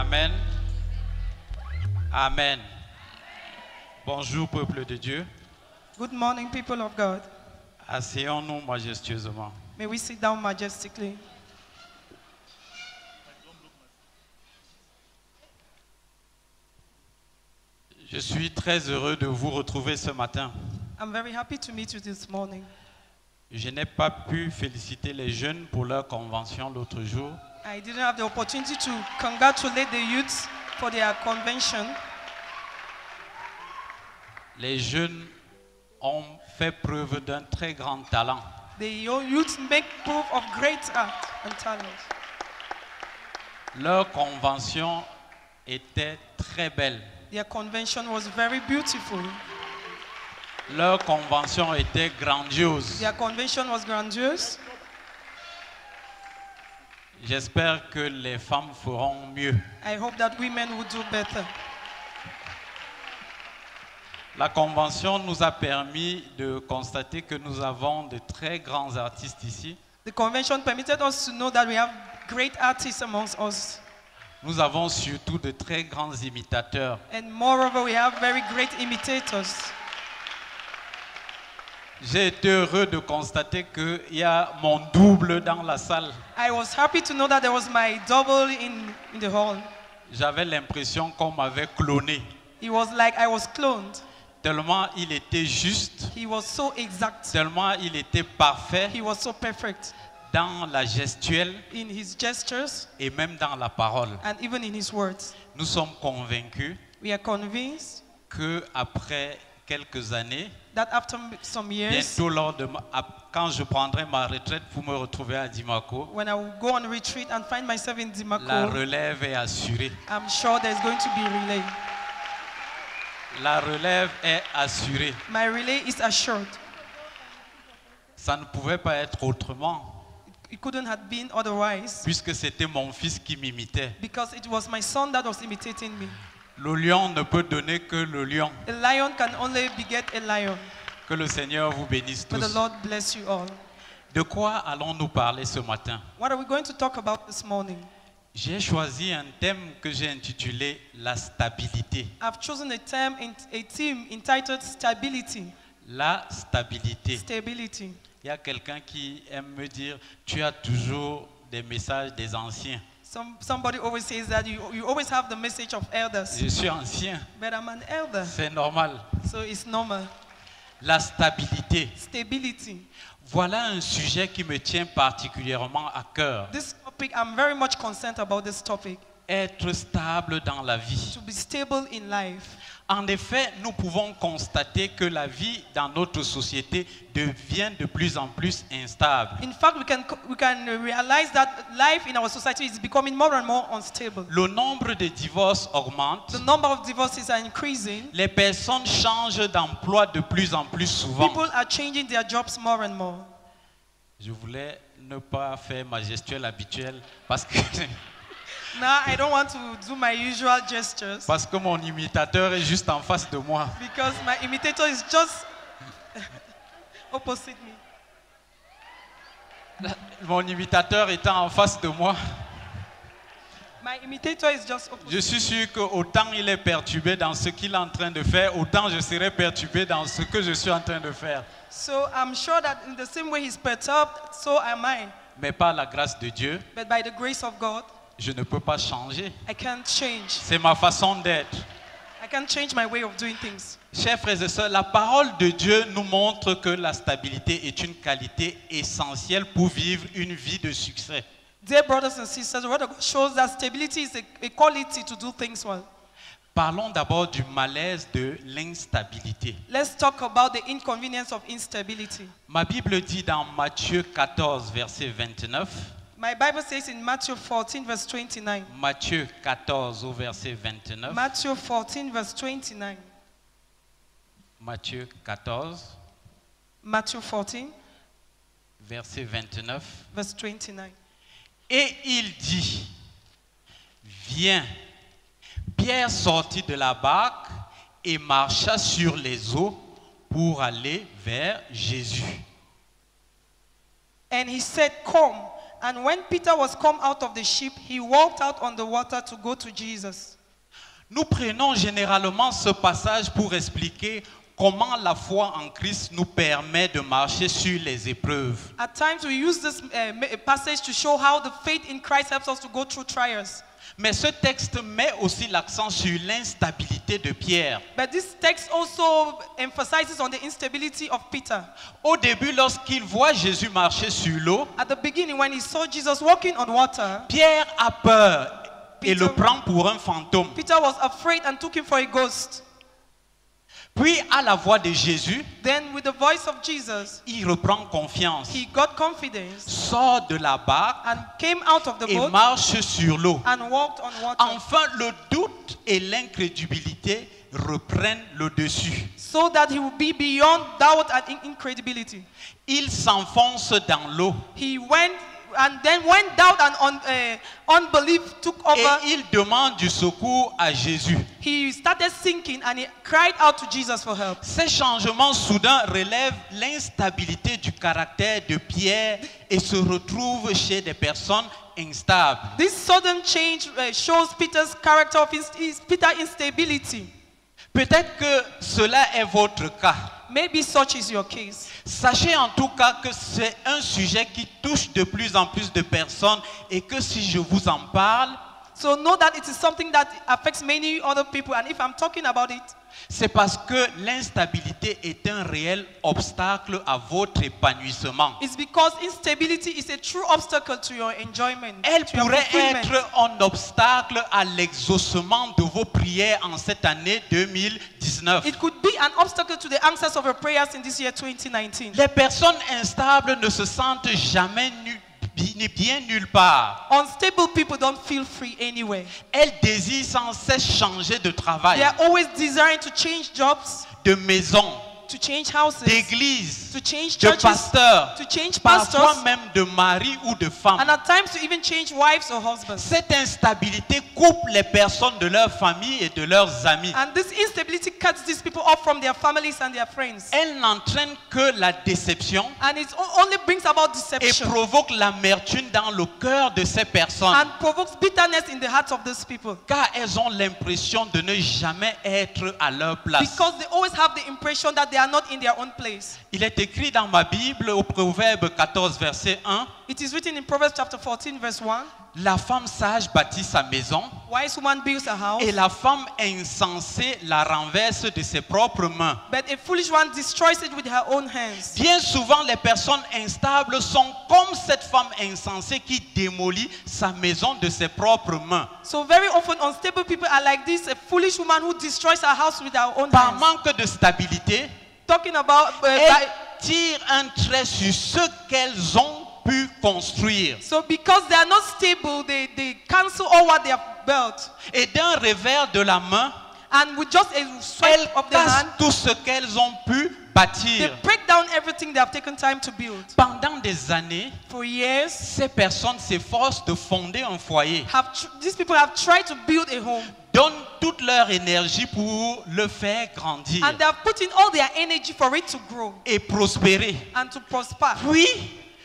Amen. Amen. Bonjour, peuple de Dieu. Good morning, people of God. Asseyons-nous majestueusement. May we sit down majestically. Je suis très heureux de vous retrouver ce matin. I'm very happy to meet you this morning. Je n'ai pas pu féliciter les jeunes pour leur convention l'autre jour. I didn't have the opportunity to congratulate the youths for their convention. Les jeunes ont fait preuve d'un très grand talent. The youths make proof of great art and talent. Leur convention était très belle. Their convention was very beautiful. Leur convention était grandiose. Their convention was grandiose. J'espère que les femmes feront mieux. I hope that women will do better. La convention nous a permis de constater que nous avons de très grands artistes ici. The convention permitted us to know that we have great artists amongst us. Nous avons surtout de très grands imitateurs. And moreover, we have very great imitators. J'ai été heureux de constater qu'il y a mon double dans la salle. I was happy to know that there was my double in the hall. J'avais l'impression qu'on m'avait cloné. It was like I was cloned. Tellement il était juste, He was so exact. tellement il était parfait He was so perfect dans la gestuelle in his gestures et même dans la parole. and even in his words. Nous sommes convaincus We are convinced qu'après quelques années, that after some years, bientôt quand je prendrai ma retraite pour me retrouver à Dimako, when I will go on retreat and find myself in la Dimako, relève est assurée. I'm sure there's going to be relay. La relève est assurée. My relay is assured. Ça ne pouvait pas être autrement, It couldn't have been otherwise puisque c'était mon fils qui m'imitait. because it was my son that was imitating me. Le lion ne peut donner que le lion. A lion can only beget a lion. Que le Seigneur vous bénisse May the tous. Lord bless you all. De quoi allons-nous parler ce matin? What are we going to talk about this morning? J'ai choisi un thème que j'ai intitulé la stabilité. I've chosen a theme entitled Stability. La stabilité. Stability. Il y a quelqu'un qui aime me dire, tu as toujours des messages des anciens. Somebody always says that you always have the message of elders. Je suis ancien, But I'm an elder, c'est normal. so it's normal. La stabilité. Stability. Voilà un sujet qui me tient particulièrement à cœur. This topic, I'm very much concerned about this topic. Être stable dans la vie. To be stable in life. En effet, nous pouvons constater que la vie dans notre société devient de plus en plus instable. In fact, we can realize that life in our society is becoming more and more unstable. Le nombre de divorces augmente. The number of divorces are increasing. Les personnes changent d'emploi de plus en plus souvent. People are changing their jobs more and more. Je voulais ne pas faire ma gestuelle habituelle parce que Now I don't want to do my usual gestures parce que mon imitateur est juste en face de moi. because my imitator is just opposite me. Mon imitateur étant en face de moi, My imitator is just opposite. je suis sûr que autant il est perturbé dans ce qu'il est en train de faire, autant je serai perturbé dans ce que je suis en train de faire. So I'm sure that in the same way he's perturbed, so am I. Mais par la grâce de Dieu, But by the grace of God, je ne peux pas changer. I can't change. C'est ma façon d'être. I can't change my way of doing things. Chers frères et sœurs, la parole de Dieu nous montre que la stabilité est une qualité essentielle pour vivre une vie de succès. Dear brothers and sisters, the word of God shows that stability is a quality to do things well. Parlons d'abord du malaise de l'instabilité. Let's talk about the inconvenience of instability. Ma Bible dit dans Matthieu 14, verset 29, My Bible says in Matthew 14, verse 29. Matthieu 14 au verset 29, Matthew 14, verse 29. Matthieu 14, Matthew 14, verset 29, verse 29. et il dit, viens. Pierre sortit de la barque et marcha sur les eaux pour aller vers Jésus. And he said, come. And when Peter was come out of the ship, he walked out on the water to go to Jesus. Nous prenons généralement ce passage pour expliquer comment la foi en Christ nous permet de marcher sur les épreuves. At times we use this passage to show how the faith in Christ helps us to go through trials. Mais ce texte met aussi l'accent sur l'instabilité de Pierre. But this text also emphasizes on the instability of Peter. Au début, lorsqu'il voit Jésus marcher sur l'eau, At the beginning, when he saw Jesus walking on water, Pierre a peur et Peter- le prend pour un fantôme. Peter was afraid and took him for a ghost. Puis, à la voix de Jésus, Then with the voice of Jesus, il reprend confiance, he got confidence sort de la barque and came out of the et boat marche sur l'eau. and walked on water. Enfin, le doute et l'incrédulité reprennent le dessus. So that he would be beyond doubt and incredibility. Il s'enfonce dans l'eau He went, and then when doubt and unbelief took et over, il demande du secours à Jésus. he started sinking and he cried out to Jesus for help. Ces changements soudains relèvent l'instabilité du caractère de Pierre et se retrouvent chez des personnes instables. This sudden change shows Peter's character of Peter's instability. Peut-être que cela est votre cas. Maybe such is your case. Sachez en tout cas que c'est un sujet qui touche de plus en plus de personnes et que si je vous en parle, So know that it is something that affects many other people, and if I'm talking about it, c'est parce que l'instabilité est un réel obstacle à votre épanouissement. it's because instability is a true obstacle to your enjoyment, Elle to your pourrait fulfillment. être un obstacle à l'exaucement de vos prières en cette année 2019. It could be an obstacle to the answers of your prayers in this year 2019. Les personnes instables ne se sentent jamais bien nulle part. Unstable people don't feel free anywhere. Elles désirent sans cesse changer de They travail, are always desiring to change jobs, de maison, to change houses, d'église, to change de churches, pasteur, to change parfois pastors, même de mari ou de femme. and at times to even change wives or husbands. Cette instabilité coupe les personnes de leur famille et de leurs amis. And this instability cuts these people off from their families and their friends. Elle n'entraîne que la déception And it only brings about et deception provoque l'amertume dans le cœur de ces personnes, and provokes bitterness in the hearts of these people. car elles ont l'impression de ne jamais être à leur place. Because they always have the impression that they are not in their own place. Il est écrit dans ma Bible au Proverbe 14, verset 1, It is written in Proverbs chapter 14, verse 1. la femme sage bâtit sa maison Wise woman builds a house, et la femme insensée la renverse de ses propres mains. but a foolish one destroys it with her own hands. Bien souvent, les personnes instables sont comme cette femme insensée qui démolit sa maison de ses propres mains. So very often unstable people are like this, a foolish woman who destroys her house with her own Par hands. manque de stabilité, Talking about, elles tirent un trait sur ce qu'elles ont pu construire. so because they are not stable, they cancel all what they have built. Et d'un revers de la main, And with just a elles swipe of the cassent hand, tout ce qu'elles ont pu they bâtir. break down everything they have taken time to build. Pendant des années, For years, ces personnes s'efforcent de fonder un foyer, these people have tried to build a home, donnent toute leur énergie pour le faire grandir and they have put in all their energy for it to grow et prospérer. and to prosper. Puis,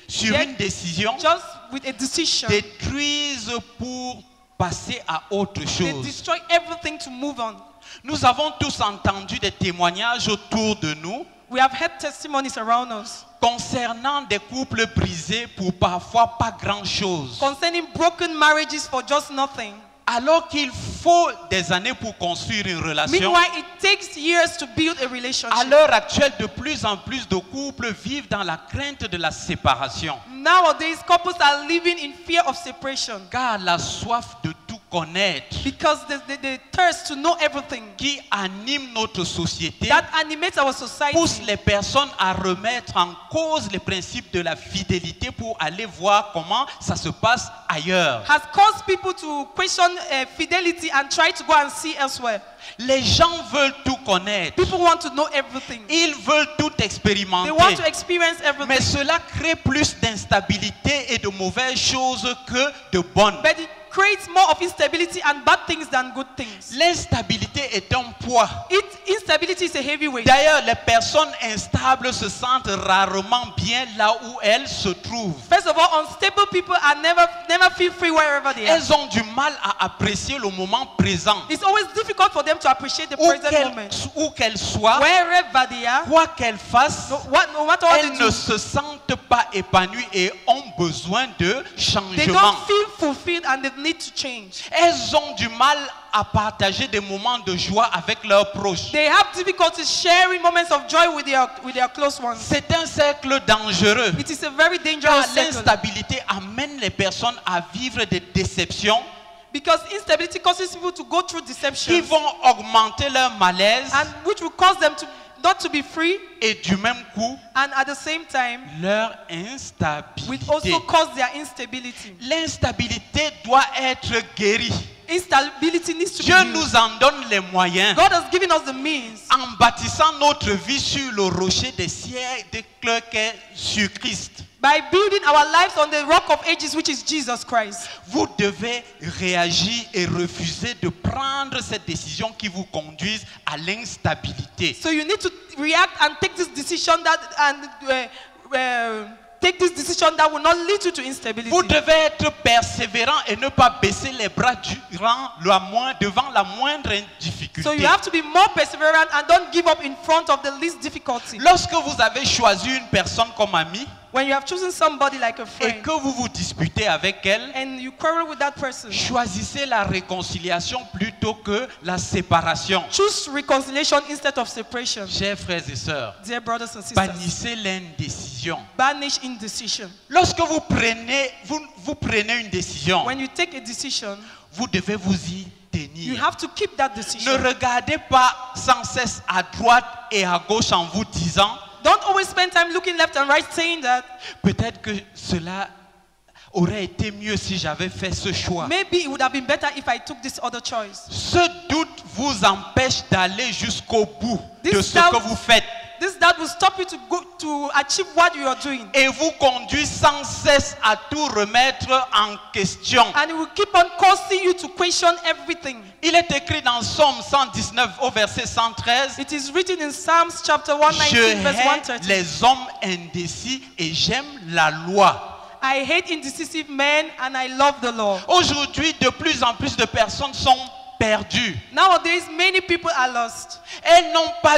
sur Yet, une décision, just with a decision, détruisent pour passer à autre they chose. destroy everything to move on. Nous avons tous entendu des témoignages autour de nous We have heard testimonies around us concernant des couples brisés pour parfois pas grand-chose. concerning broken marriages for just nothing. Alors qu'il faut des années pour construire une relation, Meanwhile, it takes years to build a à relationship. l'heure actuelle, de plus en plus de couples vivent dans la crainte de la séparation. Nowadays, couples are living in fear of separation Car la soif de tout connaître because the thirst to know everything qui anime notre société that animates our society pousse les personnes à remettre en cause les principes de la fidélité pour aller voir comment ça se passe ailleurs. has caused people to question fidelity and try to go and see elsewhere. Les gens veulent tout connaître. People want to know everything. Ils veulent tout expérimenter. They want to experience Mais everything. cela crée plus d'instabilité et de mauvaises choses que de bonnes. But it creates more of instability and bad things than good things. L'instabilité est un poids. Instability is a heavy weight. D'ailleurs, les personnes instables se sentent rarement bien là où elles se trouvent. First of all, unstable people are never feel free wherever they are. Elles ont du mal à apprécier le moment présent. It's always difficult for them to appreciate the present moment. Où qu'elles soient, Wherever they are, quoi qu'elles fassent, no matter what elles they ne do, se sentent pas épanouies et ont besoin de they changement. don't feel fulfilled and they need to change. Elles ont du mal à partager des moments de joie avec leurs proches. They have difficulty sharing moments of joy with their close ones. C'est un cercle dangereux. It is a very Car dangerous circle. l'instabilité amène les personnes à vivre des déceptions Because instability causes people to go through qui deception, vont augmenter leur malaise and which will cause them to not to be free, et du même coup and at the same time leur will instabilité. also cause their instability. L'instabilité doit être guérie. Instability needs to be Dieu healed. nous en donne les moyens God has given us the means en bâtissant notre vie sur le rocher des siècles qu'est sur Christ. by building our lives on the rock of ages, which is Jesus Christ. Vous devez réagir et refuser de prendre cette décision qui vous conduise à l'instabilité. So you need to react and take this decision take this decision that will not lead you to instability. Vous devez être persévérant et ne pas baisser les bras devant la moindre difficulté. So you have to be more perseverant and don't give up in front of the least difficulty. Lorsque vous avez choisi une personne comme amie When you have chosen somebody like a et friend que vous vous disputez avec elle, and you quarrel with that person, choisissez la réconciliation plutôt que la séparation. choose reconciliation instead of separation. Chers frères et sœurs, Dear brothers and sisters, bannissez l'indécision. banish indecision. Lorsque vous prenez une décision, When you take a decision, vous devez vous y you tenir. have to keep that Ne decision. regardez pas sans cesse à droite et à gauche en vous disant Don't always spend time looking left and right saying that peut-être que cela aurait été mieux si j'avais fait ce choix. maybe it would have been better if I took this other choice. Ce doute vous empêche d'aller jusqu'au bout This de ce doubt- que vous faites This that will stop you to achieve what you are doing. et vous conduit sans cesse à tout remettre en question. And it will keep on causing you to question everything. Il est écrit dans Psaume 119 au verset 113, It is written in Psalms chapter je 119 verse hais 130. les hommes indécis et j'aime la loi. I hate indecisive men and I love the law. Aujourd'hui, de plus en plus de personnes sont perdues. Nowadays, many people are lost. Elles n'ont pas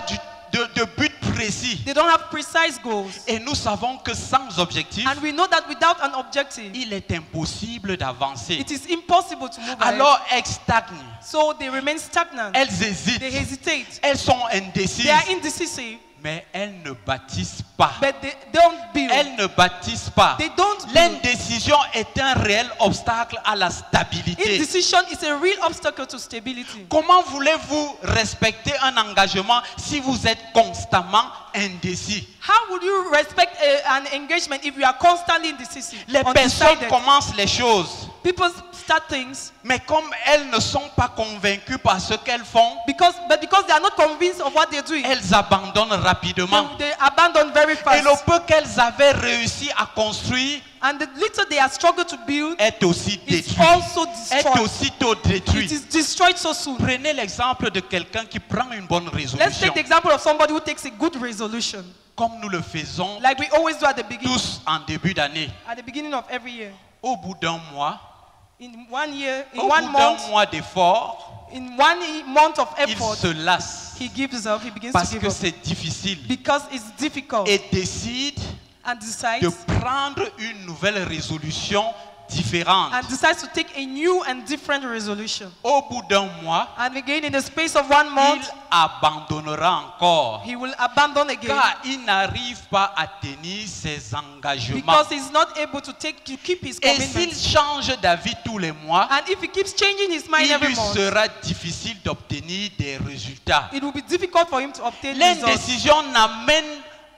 de but précis. They don't have precise goals. Et nous savons que sans objectif, And we know that without an objective, il est impossible d'avancer. it is impossible to move ahead. Alors elles stagnent, So they remain stagnant. elles They hésitent, hesitate. elles sont They indécises, are indecisive, mais elles ne bâtissent pas. but they don't build. Elles ne bâtissent pas. They don't build. L'indécision est un réel obstacle à la stabilité. Indecision is a real obstacle to stability. Comment voulez-vous respecter un engagement si vous êtes constamment indécis? How would you respect an engagement if you are constantly indecisive? Les personnes Undecided? commencent les choses, People start things mais comme elles ne sont pas convaincues par ce qu'elles font, because they are not convinced of what they're doing. elles abandonnent rapidement. They abandon very Et le fast. peu qu'elles avaient réussi à construire And the little they have struggled to build est aussi is détruit. also Est destroyed. aussitôt It détruit. is destroyed so soon. Prenez l'exemple de quelqu'un qui prend une bonne Let's résolution, take the example of somebody who takes a good resolution, comme nous le faisons like we always do at the beginning, tous en début d'année. at the beginning of every year. Au bout d'un mois, In 1 year, in au 1 bout d'un month, mois d'effort, in 1 month of il effort, se lasse he gives up. He begins parce to give que up c'est difficile because it's difficult, et décide and de decides prendre une nouvelle résolution différente. to take a new and different resolution. Au bout d'un mois, And again, in the space of 1 month, il abandonnera encore he will abandon again car il n'arrive pas à tenir ses engagements. because he's not able to keep his Et s'il commitments. change d'avis tous les mois, And if he keeps changing his mind il every lui month, sera difficile d'obtenir des résultats. it will be difficult for him to obtain results. L'indécision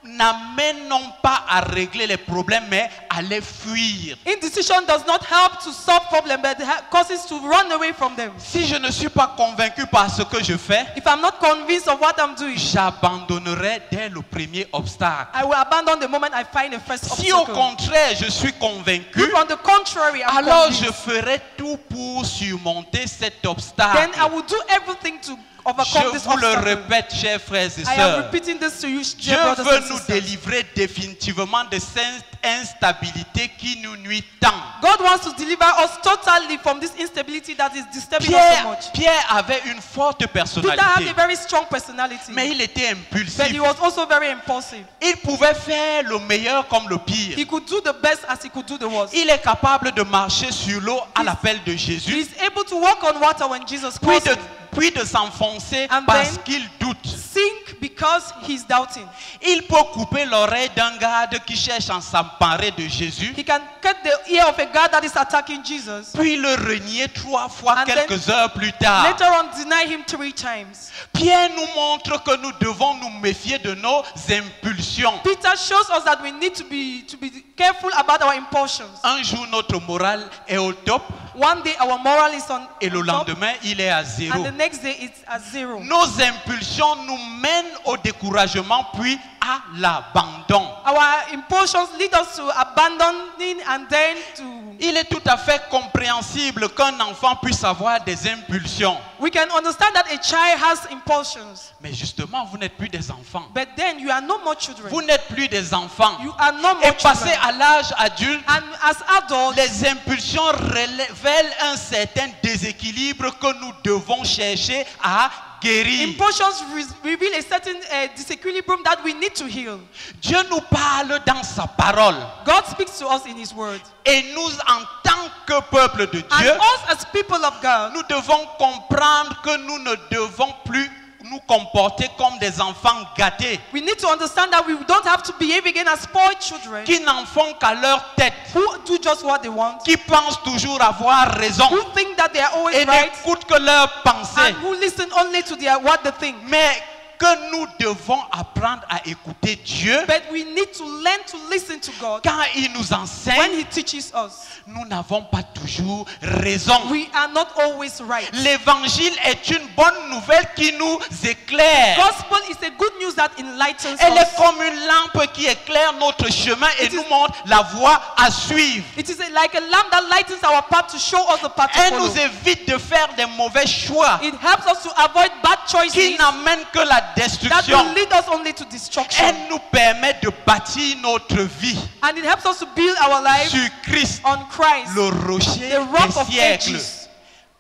n'amène non pas à régler les problèmes, mais à les fuir. Indecision does not help to solve problems, but causes to run away from them. Si je ne suis pas convaincu par ce que je fais, If I'm not convinced of what I'm doing, j'abandonnerai dès le premier obstacle. I will abandon the moment I find the first Si au obstacle. contraire je suis convaincu, If on the contrary, I'm alors convinced, je ferai tout pour surmonter cet then obstacle. I will do everything to overcome Je this vous le obstacle. répète, chers frères et I am sœurs. repeating this to you, Dieu dear brothers veut and nous sisters. délivrer définitivement de cette instabilité qui nous nuit tant. God wants to deliver us totally from this instability that is disturbing us so much. Pierre avait une forte Peter had personnalité, a very strong personality, mais il était but he impulsif. was also very impulsive. Il pouvait faire le meilleur comme le pire. He could do the best as he could do the worst. Il est capable de marcher sur l'eau à l'appel de He Jésus, is able to walk on water when Jesus calls him. puis de s'enfoncer And parce then- qu'il doute. Sink because he's doubting. Il peut couper l'oreille d'un garde qui cherche à s'emparer de Jésus, He can cut the ear of a guard that is attacking Jesus. puis le renier 3 fois And then- quelques heures plus tard. Later on, deny him 3 times. Pierre nous montre que nous devons nous méfier de nos impulsions. Peter shows us that we need to be careful about our impulsions. Un jour, notre morale est au top One day our moral is on et le on top, lendemain, il est à zéro. and the next day it's at 0. Nos impulsions nous mènent au découragement puis à l'abandon. Our impulsions lead us to abandoning and then to... Il est tout à fait compréhensible qu'un enfant puisse avoir des impulsions. We can understand that a child has impulsions, Mais justement, vous n'êtes plus des enfants. but then you are no more children. Vous n'êtes plus des enfants. You are no Et more passé children. à l'âge adulte, And as adults, les impulsions révèlent un certain déséquilibre que nous devons chercher à guérir. impulsions reveal a certain disequilibrium that we need to heal. Dieu nous parle dans sa parole. God speaks to us in His Word. Et nous, en tant que peuple de And Dieu, us as people of God, nous devons comprendre que nous ne devons plus nous comporter comme des enfants gâtés, we need to understand that we don't have to behave again as spoiled children qui n'en font qu'à leur tête, who do just what they want, qui pensent toujours avoir raison who think that they are always et right, n'écoutent que leurs pensées. and who listen only to what they think. Mais que nous devons apprendre à écouter Dieu But we need to learn to listen to God quand il nous when enseigne. He teaches us. Nous n'avons pas toujours raison. We are not always right. L'évangile est une bonne nouvelle qui nous éclaire. Gospel is a good news that enlightens Elle us. est comme une lampe qui éclaire notre chemin et nous montre la voie à suivre. It is like a lamp that lightens our path to show us the path to Elle follow. nous évite de faire des mauvais choix It helps us to avoid bad qui choices n'amènent que la that destruction. will lead us only to destruction. Elle nous permet de bâtir notre vie And it helps us to build our life sur Christ, on Christ, le rocher the rock des of siècles. ages.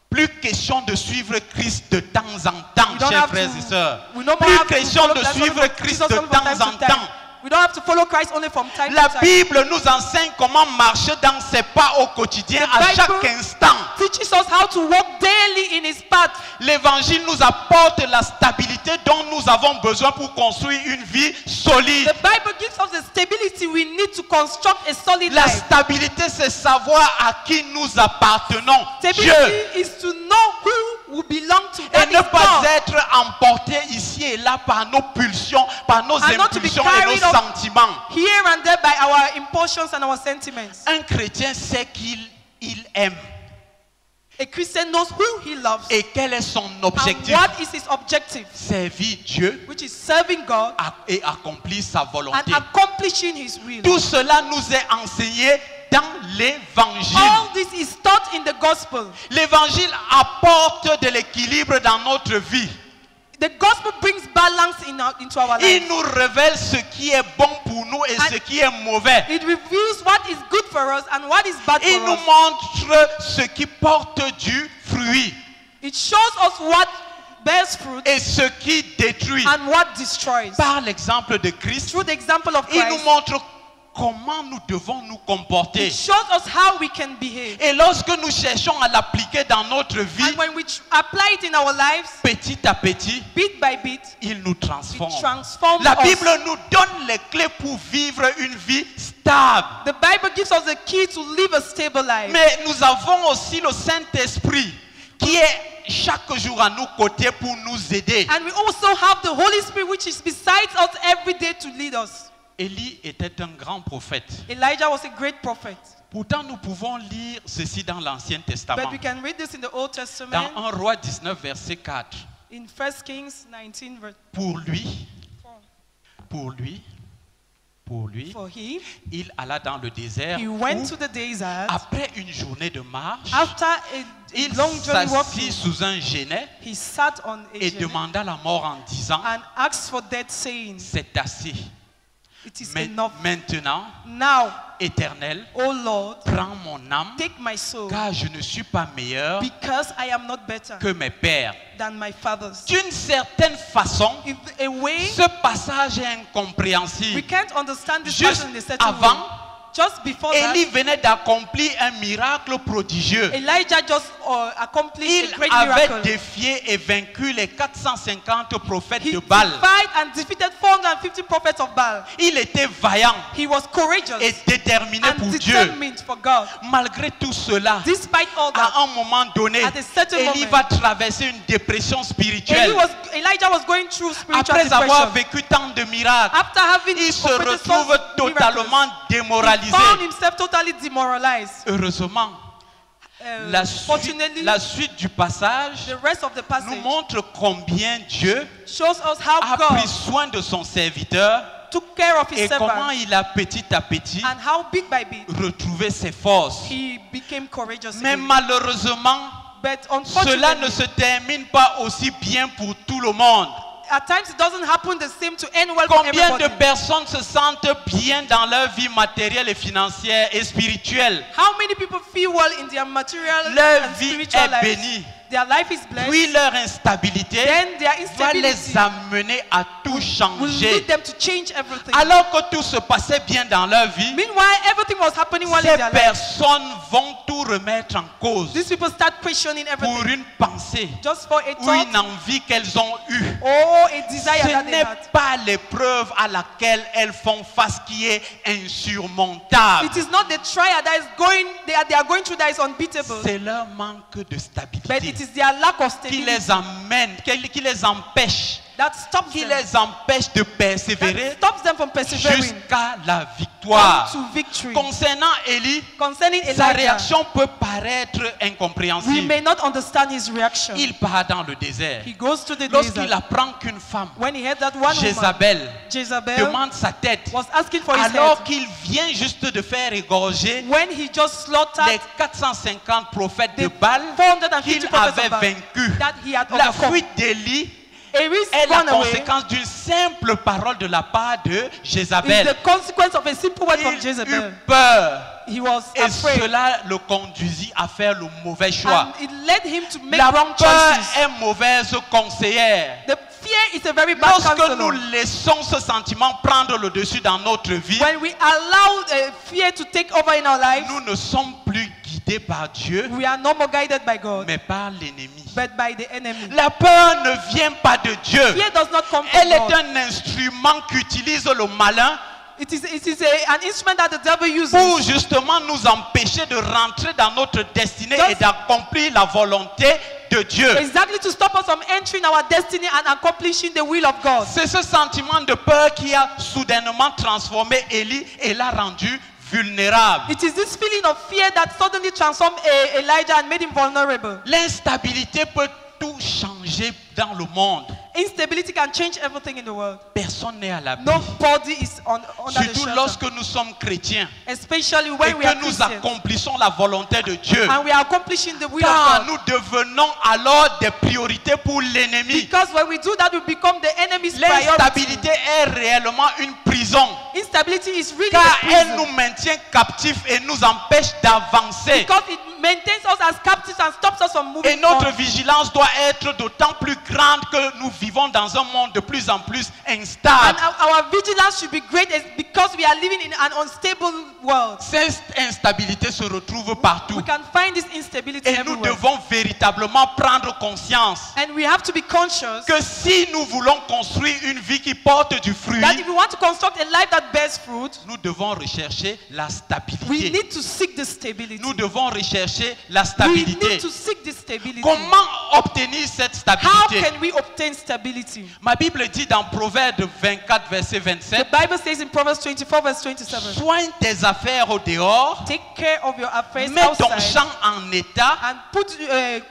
Plus question de suivre Christ de temps en temps, We don't chers have frères to- et sœurs. we no more Plus have to question follow de Christ suivre only- Christ Jesus de only from temps time en to time. temps. We don't have to follow Christ only from time La to time. Bible nous enseigne comment marcher dans ses pas au quotidien, The à Bible chaque instant. Teaches us how to walk daily in His path. L'évangile nous apporte la stabilité dont nous avons besoin pour construire une vie solide. The Bible gives us the stability we need to construct a solid La life. stabilité, c'est savoir à qui nous appartenons. Stability Dieu. is to know who we belong to. Et That ne is pas God. être emporté ici et là par nos pulsions, par nos And not to be impulsions et carried nos up sentiments. Here and there by our impulsions and our sentiments. Un chrétien sait qu'il aime A Christian knows who he loves et quel est son and objectif. what is his objective, Servir Dieu which is serving God et accomplir sa and volonté. accomplishing His will. Tout cela nous est enseigné dans l'évangile. All this is taught in the gospel. L'évangile apporte de l'équilibre dans notre vie. The gospel brings balance into our Il life. nous révèle ce qui est bon pour nous et ce qui est mauvais. It reveals what is good for us and what is bad Il for nous us. montre ce qui porte du fruit It shows us what bears fruit et ce qui détruit. and what destroys. Par l'exemple de Christ, Through the example of il nous Christ, montre comment nous devons nous comporter. it shows us how we can behave. Et lorsque nous cherchons à l'appliquer dans notre vie, And when we apply it in our lives, petit à petit, bit by bit, il nous it transforme. transforms La us. Bible nous donne les clés pour vivre une vie stable. The Bible gives us the key to live a stable life. Mais nous avons aussi le Saint-Esprit qui est chaque jour à nos côtés pour nous aider. And we also have the Holy Spirit which is beside us every day to lead us. Élie était un grand prophète. Elijah was a great prophet. Pourtant, nous pouvons lire ceci dans l'Ancien Testament. But we can read this in the Old Testament. Dans 1 Roi 19, verset 4. In 1 Kings 19, verse Pour lui, 4. For him, il alla dans le désert he went où, to the desert. après une journée de marche, After a il long journey s'assit walking, sous un genêt he sat on a et journey demanda la mort en disant, and asked for death, saying, c'est assez. it is enough. Maintenant, Now, Éternel, O Lord, prends mon âme, take my soul, car je ne suis pas meilleur because I am not better que mes pères. than my fathers. D'une certaine façon, In a way, ce passage est we incompréhensible. can't understand this Juste person in a certain avant, way. Just before that, Élie venait d'accomplir un miracle prodigieux. Elijah just accomplished Il a great avait miracle. défié et vaincu les 450 prophètes He de Baal. defied and defeated 450 prophets of Baal. Il était vaillant He was courageous et déterminé pour and Dieu. determined for God. Malgré tout cela, Despite all that, à un moment donné, at a certain Élie moment, va traverser une dépression spirituelle. Elijah was going through spiritual Après avoir depression. vécu tant de miracles, After having il se completed retrouve some totalement miracles, he démoralisé. found himself totally demoralized. Heureusement, Fortunately, la suite du passage the rest of the nous passage montre combien Dieu shows us how a God pris soin de son serviteur took care of his et comment servant il a petit à petit and how bit by bit retrouvé ses forces. he became courageous Mais again. malheureusement, But cela ne unfortunately, se termine pas aussi bien pour tout le monde. at times it doesn't happen the same to end well for Combien de everybody. personnes se sentent bien dans leur vie matérielle et financière et spirituelle? How many people feel well in their material Leur and vie spiritual est lives? bénie. Their life is blessed. Puis leur instabilité Then their va les instability amener à tout will changer. lead them to change everything. Alors que tout se passait bien dans leur vie, Meanwhile, everything was happening well in ces their life. personnes vont tout remettre en cause These people start questioning pour everything une pensée just for a ou thought une envie qu'elles ont eue. or a desire Ce that they n'est had. pas l'épreuve à laquelle elles font face qui est insurmontable. It is not the trial that is going they are going through that is unbeatable, C'est leur manque de but it stabilité is their lack of qui stability les amène, qui les empêche, that stops qui them. les empêche de That persévérer stops them from persevering jusqu'à la victoire. to victory. Concernant Élie, Concerning sa Elijah, réaction peut paraître we incompréhensible. may not understand his reaction. Il part dans le désert. He goes to the Lorsqu'il desert. apprend qu'une femme, When he heard that one woman, Jézabel, Jezebel, demande sa tête, was asking for his alors head, qu'il vient juste de faire égorger when he just slaughtered les 450 prophètes de the Baal 450 qu'il prophets avait of Baal vaincus. that he had La overcome. fuite d'Élie Elis est la ran away conséquence d'une simple parole de la part de is Jézabel. the consequence of a simple word from Il eut Jezebel. peur He was et afraid, cela le conduisit à faire le mauvais choix. and it led him to make La wrong peur choices. est mauvaise conseillère. The fear is a very bad Lorsque nous counselor. laissons ce sentiment prendre le dessus dans notre vie, When we allow fear to take over in our lives, nous ne sommes plus guidés par Dieu, we are no more guided by God, mais par l'ennemi. but by the enemy. La peur ne vient pas de Dieu. Fear does not come from Elle est God. un instrument qu'utilise le malin It is an instrument that the devil uses pour justement nous empêcher de rentrer dans notre destinée Just- et d'accomplir la volonté de Dieu. exactly to stop us from entering our destiny and accomplishing the will of God. C'est ce sentiment de peur qui a soudainement transformé Élie et l'a rendu vulnérable. It is this feeling of fear that suddenly transformed Elijah and made him vulnerable. L'instabilité peut tout changer dans le monde. Instability can change everything in the world. Personne n'est à l'abri. Nobody is under the Surtout shelter. lorsque nous sommes chrétiens Especially et when we are que nous Christians accomplissons la volonté de Dieu. and we are accomplishing the will Car of God. nous devenons alors des priorités pour l'ennemi. Because when we do that, we become the enemy's priority. L'instabilité est réellement une prison. Instability is really Car a elle prison. nous maintient captifs et nous empêche d'avancer. Because it maintains us as captives and stops us from moving Et notre on. vigilance doit être d'autant plus grande que nous vivons dans un monde de plus en plus And instable. our vigilance should be great because we are living in an unstable world. Cette instabilité se retrouve partout. We can find this instability Et nous everywhere. devons véritablement prendre conscience And we have to be conscious que si nous voulons construire une vie qui porte du fruit, that if we want to construct a life that bears fruit, nous devons rechercher la we stabilité. need to seek this stability. Nous devons rechercher la We stabilité. need to seek this stability. Comment obtenir cette How stabilité? can we obtain stability? Ma Bible dit dans Proverbe 24, verset The 27, Bible says in Proverbs 24, verse 27, soigne tes affaires au dehors, take care of your affairs mets ton outside champ en état, and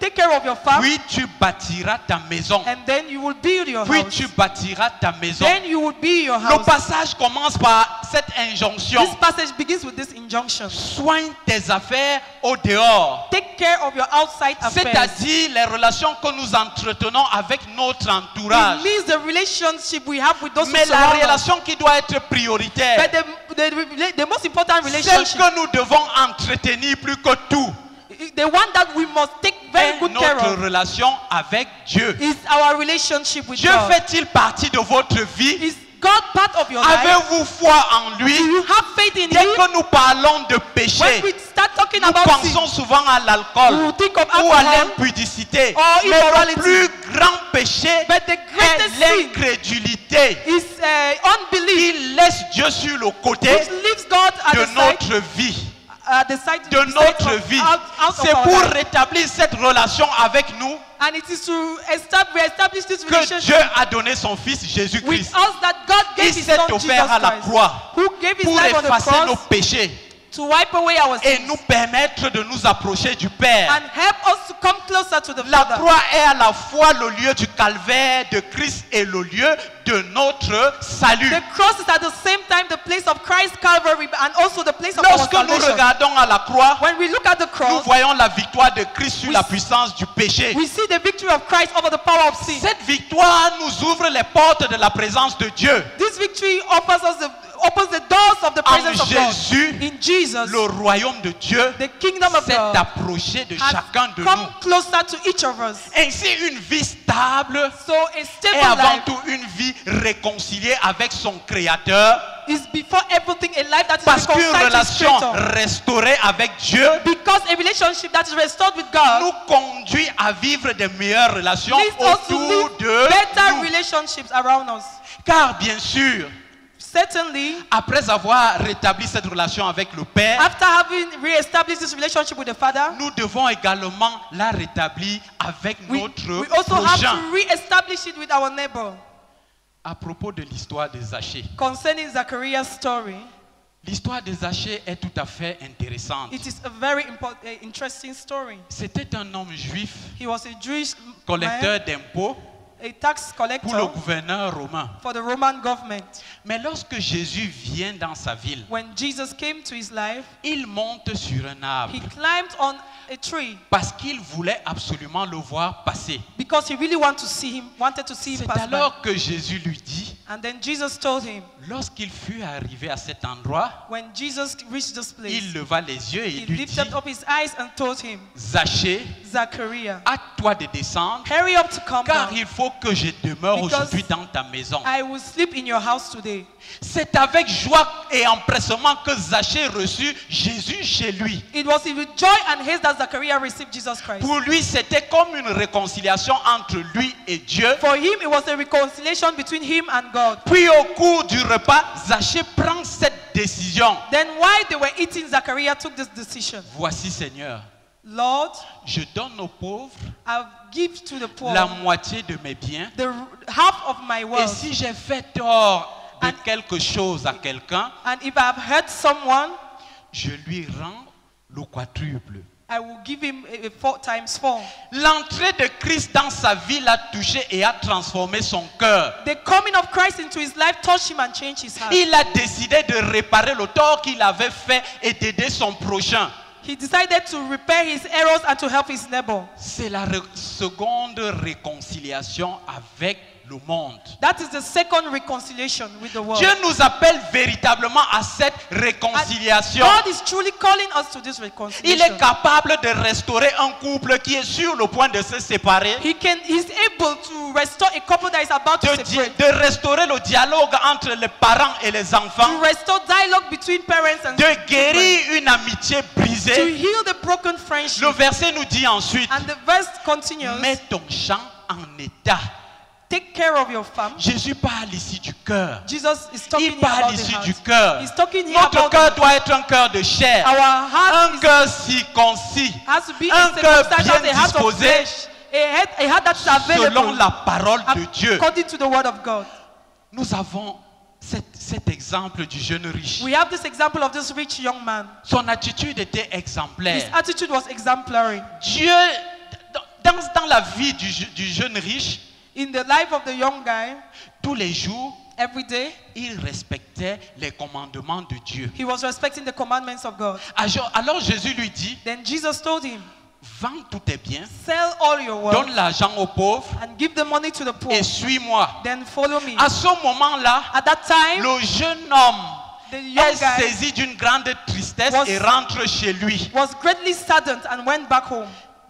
take care of your farm, puis tu bâtiras ta maison. and then you will build your Puis house. tu bâtiras ta maison. Then you will build your Le house. passage commence par cette injonction. This passage begins with this injunction. Soigne tes affaires au dehors. Take care of your outside affairs. C'est-à-dire les relations que nous entretenons avec notre entourage. It means the relationship we have with those who Mais la surround us. relation qui doit être prioritaire, But the most important celle relationship, que nous devons entretenir plus que tout, the one that we must take very est good care notre of, relation avec Dieu. is our relationship with Dieu God. fait-il partie de votre vie? Is God part of your life? Avez-vous foi en lui? Do you have faith in Dès Him? que nous parlons de When péché, we start talking nous about pensons sin, souvent à we l'alcool will think of ou à alcohol, l'impudicité. or Mais le immorality. plus grand péché but the est greatest sin l'incrédulité. is unbelief, Il laisse Dieu sur le côté which leaves God at de the side, notre vie. the De notre vie. C'est of pour our life. rétablir cette relation avec nous And it is to establish this que relationship Dieu a donné son Fils with Jésus-Christ. us, that God Il gave His s'est Son Jesus offert à la Christ, croix who gave His pour life on the effacer nos cross péchés to wipe away our et sins nous permettre de nous approcher du Père. and help us to come closer to the La Father. croix est à la fois le lieu du calvaire de Christ et le lieu de notre salut. The cross is at the same time the place of Christ's Calvary and also the place of our Lorsque nous salvation. regardons à la croix, When we look at the nous cross, voyons la victoire de Christ sur We la s- puissance du péché. we see the victory of Christ over the power of sin. Cette victoire nous ouvre les portes de la présence de Dieu. This victory opens the doors of the presence En of God. Jésus, In Jesus, le royaume de Dieu the kingdom of s'est God approché de has chacun de come nous. closer to each of us. Ainsi, une vie stable So a est stable avant life tout une vie réconciliée avec son Créateur. is before everything a life that is Parce qu'une reconciled to His relation Creator. restaurée avec Dieu Because a relationship that is restored with God nous conduit à vivre de meilleures relations leads us to autour live de better nous. relationships around us. Car bien sûr, Certainly, après avoir rétabli cette relation avec le Père, after having re-established this relationship with the Father, nous devons également la rétablir avec we notre also have prochain. to re-establish it with our neighbor. À propos de l'histoire de Zachée, Concerning Zachariah's story, l'histoire de Zachée est tout à fait intéressante. it is a very interesting story. C'était un homme juif, He was a Jewish collecteur man, d'impôts a tax pour le collector gouverneur romain. for the Roman government. Mais lorsque Jésus vient dans sa ville, When Jesus came to his life, il monte sur un arbre he climbed on a tree parce qu'il voulait absolument le voir passer. because he really wanted to see him C'est pass by. alors que Jésus lui dit, And then Jesus told him, lorsqu'il fut arrivé à cet endroit, when Jesus reached this place, il leva les yeux et he lui dit, lifted up his eyes and told him, Zachée, Zachariah, hâte-toi de descendre, hurry up to come car down. il faut que je demeure Because aujourd'hui dans ta maison. I will sleep in your house today. C'est avec joie et empressement que Zachée reçut Jésus chez lui. It was with joy and haste that Zachariah received Jesus Christ. Pour lui, c'était comme une réconciliation entre lui et Dieu. For him, it was a reconciliation between him and God. Puis au cours du repas, Zachée prend cette décision. Then while they were eating, Zachariah took this decision. Voici, Seigneur, Lord, je donne aux pauvres I'll give to the poor la moitié de mes biens. the half of my Et wealth. si j'ai fait tort de And- quelque chose à quelqu'un, And if I have hurt someone, je lui rends le quadruple. I will give him a 4 times 4. L'entrée de Christ dans sa vie l'a touché et a transformé son cœur. The coming of Christ into his life touched him and changed his heart. Il a décidé de réparer le tort qu'il avait fait et d'aider son prochain. He decided to repair his errors and to help his neighbor. C'est la seconde réconciliation avec le monde. That is the second reconciliation with the world. Dieu nous appelle véritablement à cette And réconciliation. God is truly calling us to this Il reconciliation. est capable de restaurer un couple qui est sur le point de se séparer, He's able to restore a couple that is about to separate. de restaurer le dialogue entre les parents et les enfants, To restore dialogue between parents and de children. guérir une amitié To brisée. heal the broken friendship. Le verset nous dit ensuite, And the verse continues. mets ton champ en état. Take care of your farm. Jésus parle ici du cœur. Jesus is talking Il here parle about the ici heart. du cœur. He's talking here Notre about cœur doit être un cœur de chair, our heart un cœur circoncis, has to be un a cœur circumcised bien heart, a heart of disposé, flesh, a heart that is available selon la parole de Dieu. according to the word of God. Nous avons cet exemple du jeune riche. We have this example of this rich young man. Son attitude était His exemplaire. attitude was exemplary. Dieu, dans la vie du jeune riche, In the life of the young guy, tous les jours, every day, il respectait les commandements de Dieu. he was respecting the commandments of God. Alors Jésus lui dit, Then Jesus told him, vends tous tes biens, sell all your wealth donne l'argent aux pauvres and give the money to the poor. et suis-moi. Then follow me. À ce moment-là, At that time, le jeune homme the young est guy saisi d'une grande tristesse was- et rentre chez lui. was greatly saddened and went back home.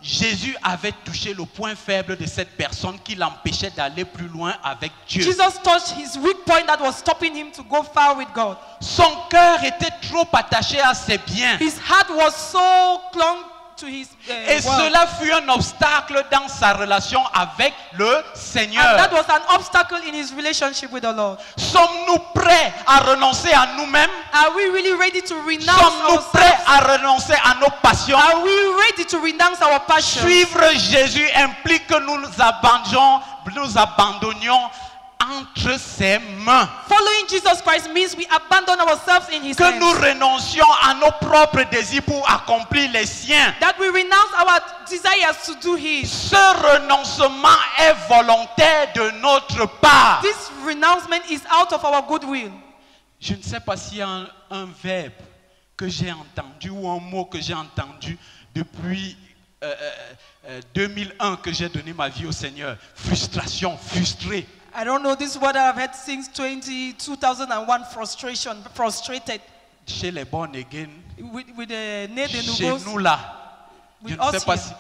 Jésus avait touché le point faible de cette personne qui l'empêchait d'aller plus loin avec Dieu. Jesus touched his weak point that was stopping him to go far with God. Son cœur était trop attaché à ses biens. His heart was so clung to his Et wealth. cela fut un obstacle dans sa relation avec le And Seigneur. that was an obstacle in his relationship with the Lord. Sommes-nous prêts à renoncer à nous-mêmes? Are we really ready to renounce Sommes-nous prêts ourselves? à renoncer à nos passions? Are we ready to renounce our passion? Suivre Jésus implique que nous abandonnions entre ses mains. Following Jesus Christ means we abandon ourselves in his Que nous hands. renoncions à nos propres désirs pour accomplir les siens. That we renounce our desires to do his. Ce renoncement est volontaire de notre part. This renouncement is out of our goodwill. Je ne sais pas s'il y a un verbe que j'ai entendu ou un mot que j'ai entendu depuis 2001 que j'ai donné ma vie au Seigneur. Frustration, frustré. I don't know this word I've had since 2001, frustration, frustrated. Chez les born again, With the nez de chez nouveaux, nous là, je with ne sais us pas here. si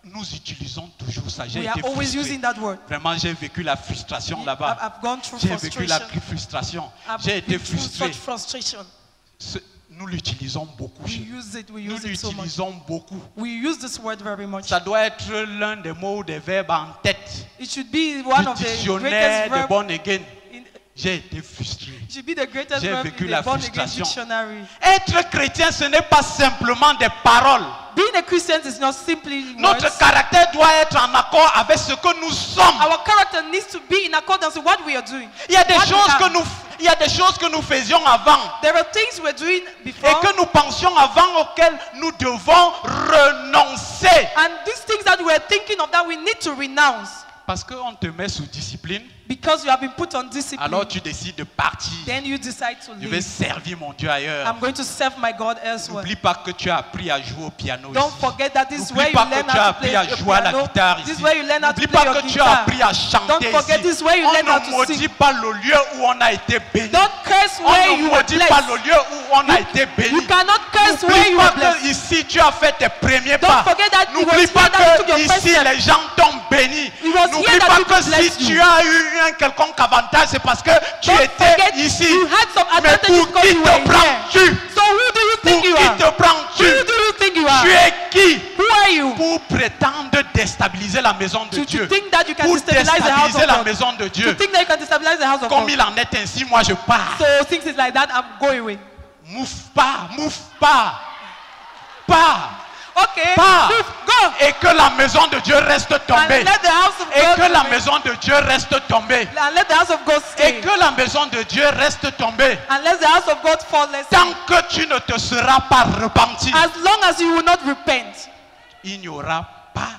nous utilisons toujours ça. J'ai We are été always frustré. using that word. Vraiment, j'ai vécu la frustration là-bas. I've gone through J'ai vécu la frustration. frustration. I've J'ai été been through frustré. such frustration. Nous l'utilisons beaucoup. We chez nous. use it Nous so much. l'utilisons beaucoup. We use this word very much. Ça doit être l'un des mots ou des verbes en tête It should be one du of the dictionnaire greatest de verbs. born again. in- J'ai été frustré. It should be the greatest J'ai verb vécu in la the born again frustration. dictionary. Être chrétien, ce n'est pas simplement des paroles. Being a Christian is not simply Notre words. caractère doit être en accord avec ce que nous sommes. Our character needs to be in accordance with what we are doing. Il y a des What we choses have. il y a des choses que nous faisions avant There are things we're doing et before, que nous pensions avant auxquelles nous devons renoncer. and these things that we're thinking of that we need to renounce Parce qu'on te met sous discipline, because you have been put on discipline. alors tu décides de partir. Then you decide to Je vais leave. servir mon Dieu ailleurs. I'm going to serve my God elsewhere. N'oublie pas que tu as appris à jouer au piano Don't ici. forget that this is N'oublie where you pas learn que tu as how to appris play à your jouer à la piano. guitare This is ici. where you learn how to N'oublie play pas your que tu as guitar. appris à chanter Don't forget ici. this is where you learn how On to ne maudit sing. pas le lieu où on a été béni. Don't curse On where ne you were maudit pas le blessed. lieu où on a été béni. You cannot curse where N'oublie you pas were blessed. que ici tu as fait tes premiers Don't pas. forget that it was N'oublie pas here that you took your que first ici step. les gens t'ont béni. It was N'oublie here that pas people que si blessed tu you. as eu un quelconque avantage, c'est parce que tu Don't étais forget ici. you had some Mais advantages pour because qui you te were here. prends-tu? So who do you Pour think you qui are? te prends-tu? Who do you think you Tu are? es qui Who are you? pour prétendre déstabiliser la maison de To Dieu? think that you can Pour destabilize the house déstabiliser of la God. maison de To Dieu. think that you can destabilize the house of Comme God. il en est ainsi, moi je pars. So since it's like that, I'm going away. Mouffe pas, mouffe pas. Pars. Okay, Pars. move, go. Et que la maison de Dieu reste tombée. And let the house of Et God que la remain. maison de Dieu reste tombée. And let the house of God Et stay. que la maison de Dieu reste tombée. And let the house of God fall less. Tant que tu ne te seras pas repenti, As long as you will not repent, il n'y aura pas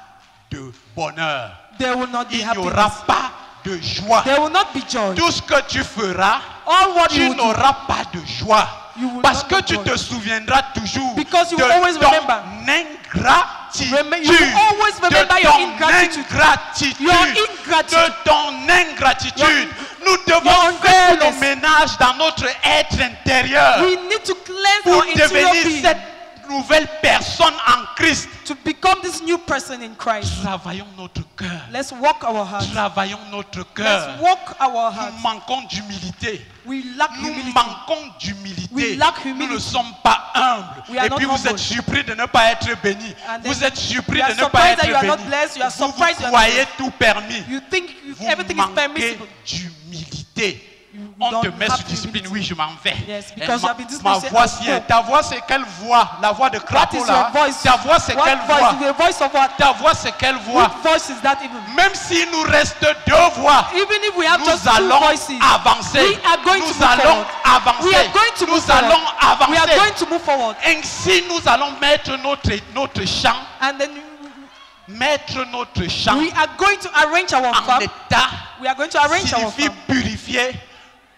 de bonheur. there will not be Il n'y aura happiness. pas de joie. There will not be joy. Tout ce que tu feras, All what tu you will do, n'auras pas de joie. You will Parce not que have tu joy. te souviendras toujours Because you de will always ton remember. ingratitude. You will always remember De your ton ingratitude. ingratitude. Your ingratitude. De ton ingratitude. Nous your devons faire le ungratefulness. ménage dans notre être intérieur We need to cleanse pour our interior devenir being cette nouvelle personne en Christ. to become this new person in Christ. Travaillons notre cœur. Let's walk our heart. Travaillons notre cœur. Let's walk our Nous heart. manquons d'humilité. We lack Nous humility. manquons d'humilité. We lack Nous humility. ne sommes pas humbles. We are Et not puis vous humble. êtes surpris de ne pas être bénis. And then Vous êtes surpris you de are ne pas surprised être that you are not bénis. blessed. You are Vous surprised you are not croyez blessed. tout permis. You think Vous everything is manquez permissible. d'humilité. On te don't met have sous discipline, humility. oui, je m'en vais. Yes, Eh, because you have been ma disciplined, voix, say, si I'll est. go. Ta voix, c'est quelle voix? La voix de What crapaud is là. your voice? Ta voix, c'est What quelle voice? voix? The voice of what? Ta voix, c'est quelle voix? What voice is that even? Même s'il nous reste deux voix, Even if we have nous just two allons voices, avancer. we are going to Nous move allons forward. avancer. We are going to move Nous allons forward. We are avancer. going to move forward. Ainsi, nous allons mettre notre chant, And then mettre notre chant we are going to arrange our en farm. état. We are going to arrange our Signifie farm. purifier,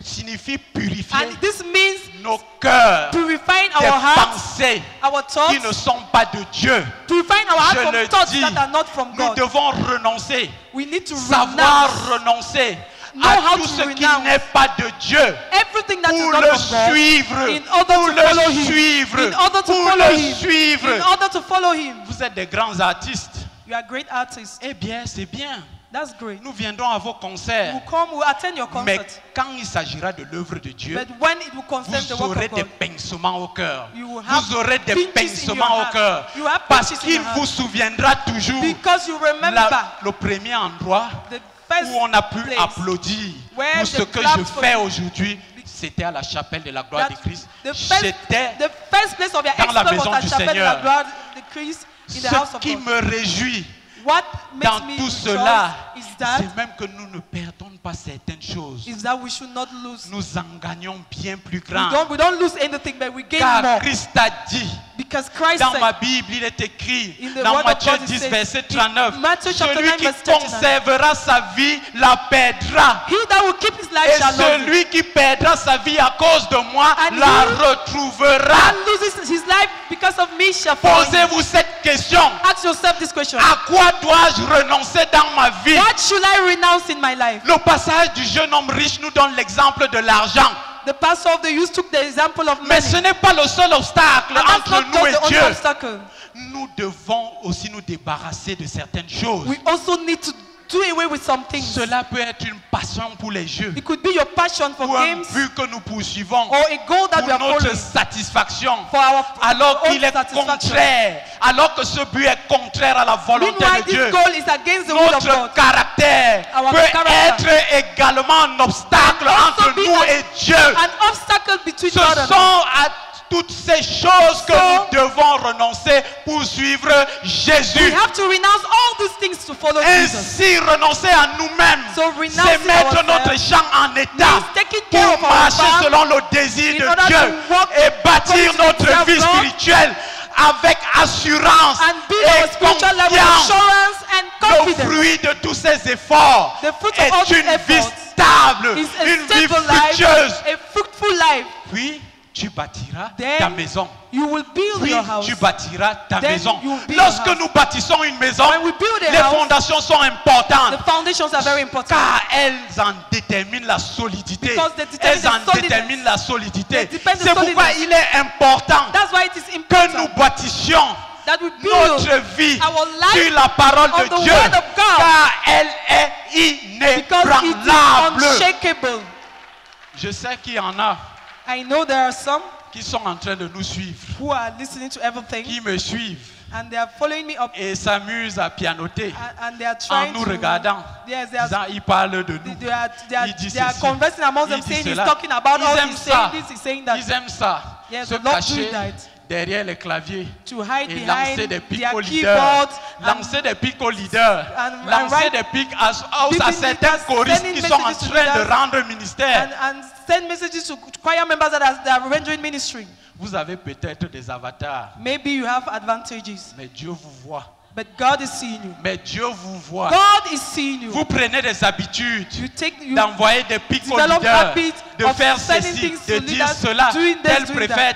signifie purifier And this means nos cœurs purifying des our hearts, pensées our qui ne thoughts, sont pas de Dieu. purifying our Je hearts le from thoughts dis, that are not from nous God. devons renoncer, We need to savoir renounce renoncer Know à how tout to ce qui renounce n'est pas de Dieu. everything that is Pour not le from God suivre, in order pour to le follow Him. suivre, In order to pour follow le Him. suivre. In order to follow Him. Vous êtes des grands artistes. You are great artists. Eh bien, c'est bien. That's great. Nous viendrons à vos concerts. We'll come, we'll attend your Mais concert. quand il s'agira de l'œuvre de Dieu, But when it will concern the vous work aurez of des God, pincements au cœur. You will have Vous aurez des pinches in pincements your au heart. cœur. You have Parce pinches in qu'il your heart. vous souviendra toujours because you remember le premier endroit the first où on a pu place applaudir where pour the ce que claps je for fais you. aujourd'hui. C'était à la chapelle de la gloire that de Christ. the first J'étais place of your dans la exploit maison was at du Chapelle de Seigneur. la gloire de Christ in the house ce of qui God. me réjouit What makes dans me tout rejoice cela, is that c'est même que nous ne perdons pas certaines choses. we should not lose. Nous en gagnons bien plus grand. We don't lose anything, but we gain Car more. Christ a dit, Because Christ dans said, ma Bible, il est écrit, In the dans word of Matthieu God, it 10, says, verset in 39, Matthew chapter celui 9, qui verse 39, conservera sa vie la perdra. he that will keep his life Et shall lose it. celui qui perdra sa vie à cause de moi And la he retrouvera. And loses his life because of me shall find. Posez-vous cette question. Ask yourself this question. À quoi dois-je renoncer dans ma vie? What should I renounce in my life? Le passage du jeune homme riche nous donne l'exemple de l'argent. The pastor of the youth took the example of Mais money. ce n'est pas le seul obstacle And that's entre not nous just et the only Dieu. obstacle. Nous devons aussi nous débarrasser de certaines choses. We also need to do away with some things. Cela peut être une passion pour les jeux, It could be your passion for pour un games but que nous poursuivons, or a goal that we pour are notre following satisfaction, for our alors own qu'il est satisfaction. contraire, alors que ce but est contraire à la volonté Meanwhile, de Dieu. this goal is against the will of Notre God. caractère Our peut character. être également un obstacle And entre also be nous et Dieu. An obstacle between Ce God and sont à toutes ces choses que So- nous devons renoncer pour suivre We Jésus. have to renounce all these things to follow Jesus. Ainsi, renoncer à nous-mêmes, So renouncing c'est mettre ourselves notre champ en état means taking care of pour our marcher farm selon le désir in de order Dieu to walk et bâtir according to the notre will of vie God spirituelle avec assurance and build our et spiritual life with confiance. assurance and Le confidence. fruit de tous ces efforts The fruit of all est these une vie efforts stable, is a une vie stable life, fructueuse. a fruitful life. Puis tu bâtiras Then ta maison. You will build Puis your house. tu bâtiras ta Then maison. you will build Lorsque your house. nous bâtissons une maison, When we build a les house, fondations sont importantes. The foundations are very important. Car elles en déterminent la solidité. Because they determine Elles en the solidness. déterminent la solidité. They depend the C'est pourquoi solidness. il est important That's why it is que important nous bâtissions that we build notre vie our life sur la parole on de the Dieu. word of God. Car elle est because it inébranlable. is unshakable. Je sais qu'il y en a I know there are some qui sont en train de nous suivre, who are listening to everything qui me suivent and they are following me up et s'amusent à pianoter and they are en trying nous to regardant. yes they are, Disant, il parle de nous. they are, Il dit they are ceci. conversing among Il them dit saying he's cela. talking about Ils us, aiment he's ça. saying this, he's saying that. Ils aiment ça. Yes, Se they love cacher doing that. derrière les claviers To hide et lancer behind des pics their aux leaders. keyboards Lancer des pics aux leaders. and Lancer write- des pics à giving certains leaders, choristes sending qui sont en messages to train de leaders rendre ministère. and send messages to choir members that are rendering ministry. Vous avez peut-être des avatars, Maybe you have advantages, mais Dieu vous voit. but God is seeing you. Mais Dieu vous voit. God is seeing you. Vous prenez des habitudes You d'envoyer des pics aux develop leaders, habits de of faire sending ceci, things de to dire leaders, cela, doing this, tel doing préfère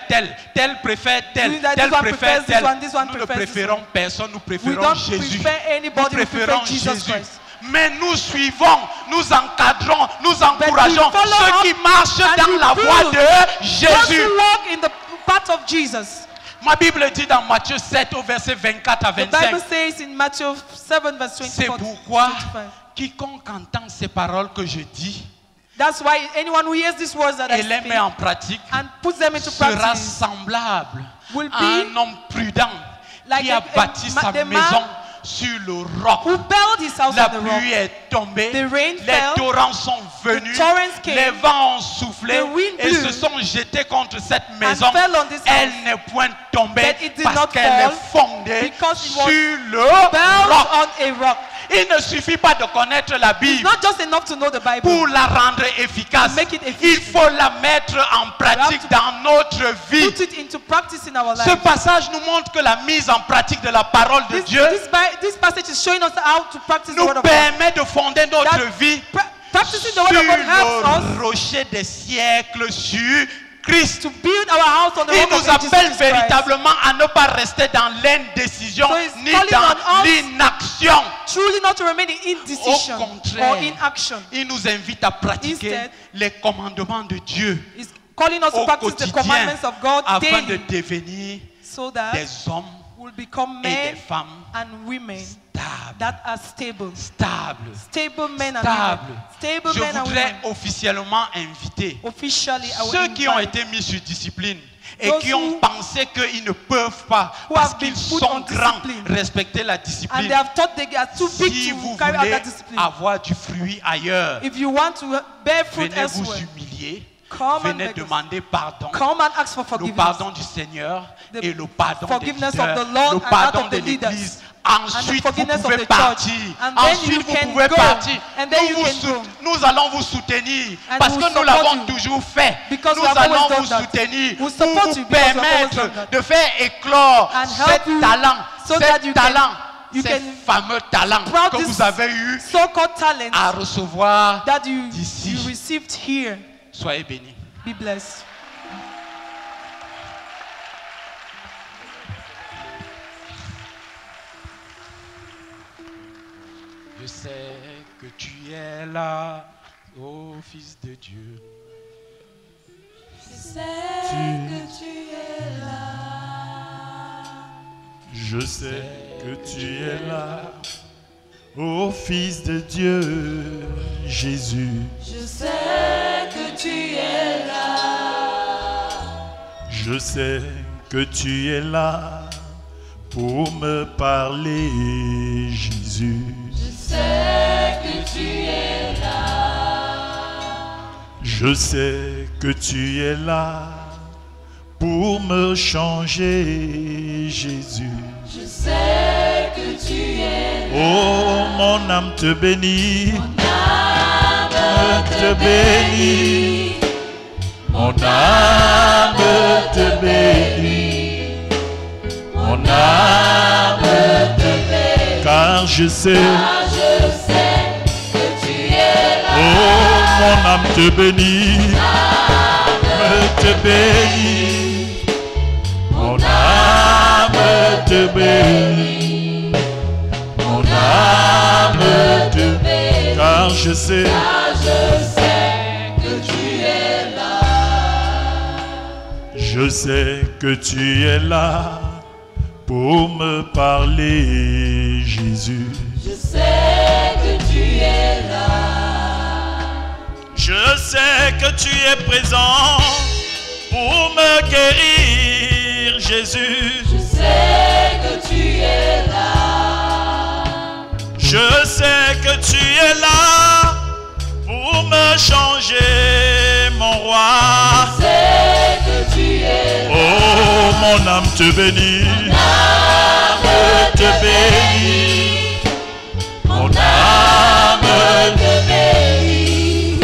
tel préfère tel, Doing that, tel this one préfère prefers this tel. one, this one Nous ne prefers this préférons one. personne, nous we préférons don't Jésus. prefer Nous anybody, we prefer préférons Jesus Jésus. Christ. Mais nous suivons, nous encadrons, nous encourageons follow ceux up qui marchent and dans we la voie build. de Those Jésus. who walk in the path of Jesus. Ma Bible dit dans Matthieu 7 au verset 24 à The Bible 25. says in Matthew 7 verse C'est 24 pourquoi 25. quiconque entend ces paroles que je dis That's why anyone who hears these words that I et les speak met en pratique and puts them into sera practice semblable will à be un homme prudent like qui a bâti sa the maison man sur le roc. who built his house La on the rock. pluie est tombée, The rain les fell, torrents sont venus, the torrents came, les vents ont soufflé the wind et blew, se sont jetés contre cette maison. fell on this Elle house. n'est point tombée But it did parce not qu'elle est fall fondée because it sur was le Built roc. on a rock. Il ne suffit pas de connaître la It's Bible not just enough to know the Bible. pour la rendre efficace. To make it Il efficient. faut la mettre en pratique We have dans notre vie. Put it into practice in our Ce life. passage nous montre que la mise en pratique de la parole de Dieu This passage is showing us how to practice the nous word of God. permet de fonder notre That vie Practicing the sur word of God helps le us rocher des siècles, sur Christ. to build our house on the Il rock of nous ages, appelle Jesus Christ. véritablement à ne pas rester dans l'indécision So he's ni calling dans on us l'inaction. Truly not to remain in indecision Au contraire, or inaction. il nous invite à pratiquer Instead, les commandements de Dieu He's calling us to au practice the quotidien commandments of God afin de daily devenir so that des hommes we'll become et des men femmes and women stables. that are stable. Stables. Stable men and Stables. women. Stable Je men and voudrais women. officiellement inviter Officially, I will ceux qui ont invite été mis sur discipline et Those qui ont who- pensé qu'ils ne peuvent pas, who parce have been qu'ils put sont on grands, discipline. respecter la and discipline. they have thought they are too big Si to vous carry out voulez that discipline. avoir du fruit ailleurs, If you want to bear fruit venez vous elsewhere, humilier, come and venez beg us. demander pardon. Come and ask for Le forgiveness. pardon du Seigneur The et le pardon des forgiveness of leaders, the Lord le and pardon that of de the leaders. l'Église. Ensuite, vous forgiveness of pouvez the church. partir. And then Ensuite, you vous can pouvez go. partir. And then you Nous, can go. nous allons vous soutenir And parce we que will nous support l'avons you. toujours fait. Because Nous we have allons always vous done that. soutenir We'll pour support vous you because we have always permettre done that. de faire éclore And cet help you talent, so that you ces can fameux talents sprout que this vous avez eu so-called talent à recevoir that you d'ici. received here. Soyez bénis. Be blessed. Je sais que tu es là, ô Fils de Dieu. Je sais que tu es là. Je sais que tu es là, ô Fils de Dieu, Jésus. Je sais que tu es là. Je sais que tu es là pour me parler, Jésus. Je sais que tu es là. Je sais que tu es là pour me changer, Jésus. Je sais que tu es là. Oh, mon âme te bénit, Mon âme te bénit. Mon âme te bénit. Mon âme te bénit. Car je sais, Car je sais que tu es là. oh, mon âme te bénit, te bénit. Mon âme te bénit. Mon âme te bénit. Car je sais, Car je sais que tu es là. je sais que tu es là pour me parler, Jésus. Je sais que tu es là. Je sais que tu es présent pour me guérir, Jésus. Je sais que tu es là. Je sais que tu es là pour me changer, mon roi. Je sais que tu es là. Oh, mon âme te bénit. Te bénit. Mon âme te bénit.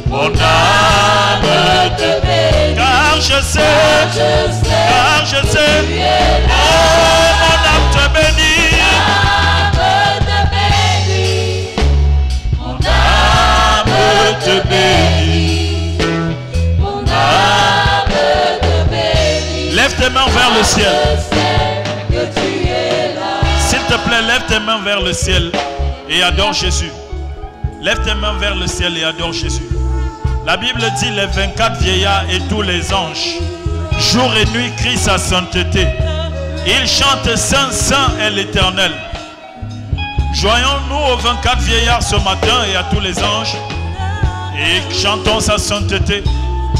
mon âme te bénit. car je sais, Je sais car je que tu sais. es là. Oh, mon âme te bénit. Âme te bénit. Mon Âme te bénit. Mon âme te bénit. Lève tes mains vers le ciel. Je sais que tu es là. S'il te plaît, lève tes mains vers le ciel et adore Jésus. Lève tes mains vers le ciel et adore Jésus. La Bible dit les 24 vieillards et tous les anges, jour et nuit, crient sa sainteté. Ils chantent Saint, Saint est l'Éternel. Joignons-nous aux 24 vieillards ce matin et à tous les anges et chantons sa sainteté,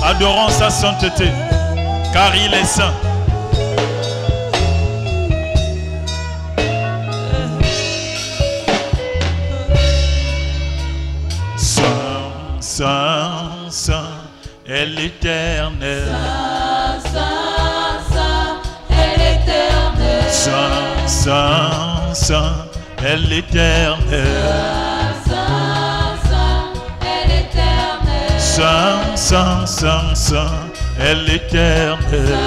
adorons sa sainteté, car il est saint. l'Éternel. Saint, Saint, Saint est l'Éternel. Saint, Saint, Saint, Saint est l'Éternel.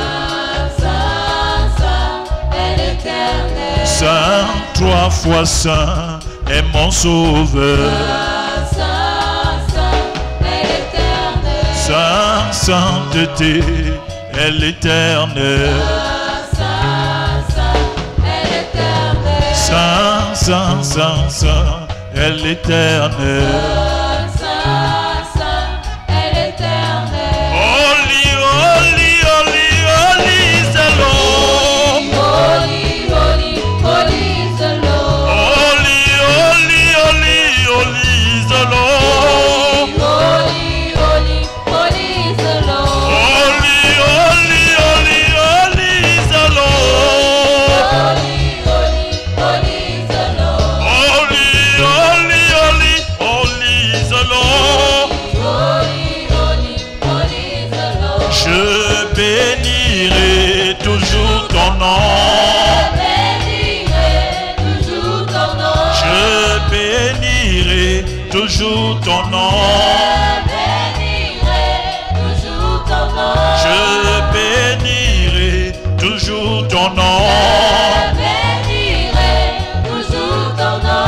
Saint, trois fois saint est mon sauveur. Saint, sainteté est l'Éternel. Saint, Saint, Saint, Saint est l'Éternel. Holy, holy, holy, holy is the Lord. Holy, holy, holy is the Lord. Holy, holy, holy, holy is the Lord. Holy, holy, holy is the Lord. Holy, holy, holy, holy is the Lord. Holy, holy, holy is the Lord. Holy, holy, holy, holy is the Lord. Holy, holy, holy is the Lord. Je bénirai toujours ton nom. Bénirai toujours ton nom. Je bénirai toujours ton nom. Bénirai toujours ton nom. Je bénirai toujours ton nom. Bénirai toujours ton nom.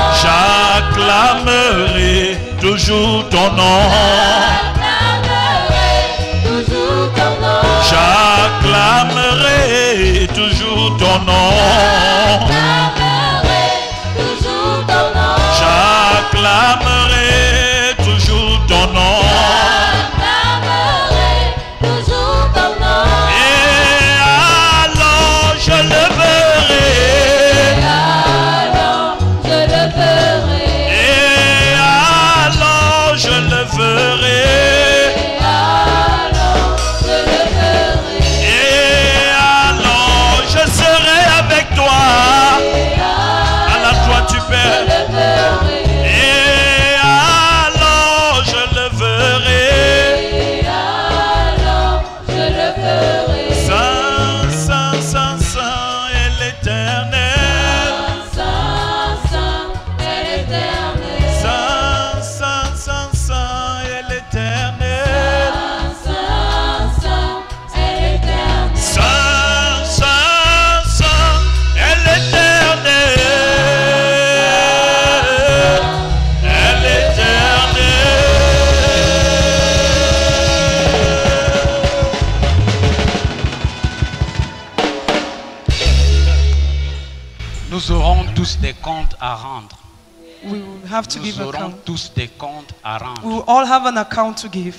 J'acclamerai toujours ton nom. Acclamerai toujours ton nom. J'acclamerai toujours ton nom. Acclamerai toujours ton nom. J'acclamerai toujours ton nom. Acclamerai toujours ton nom. Et alors je le verrai. Alors je le ferai. Et alors je le verrai. Alors je le ferai. Et alors je serai avec toi. À la toi tu pères. Et alors je le verrai. Saint, Saint, Saint, Saint est l'Éternel. Saint, Saint, Saint, Saint est l'Éternel. Saint, Saint, Saint est l'Éternel. Est Nous aurons tous des comptes à rendre. We will have to give Nous aurons account. tous des comptes à We rendre. will all have an account to give.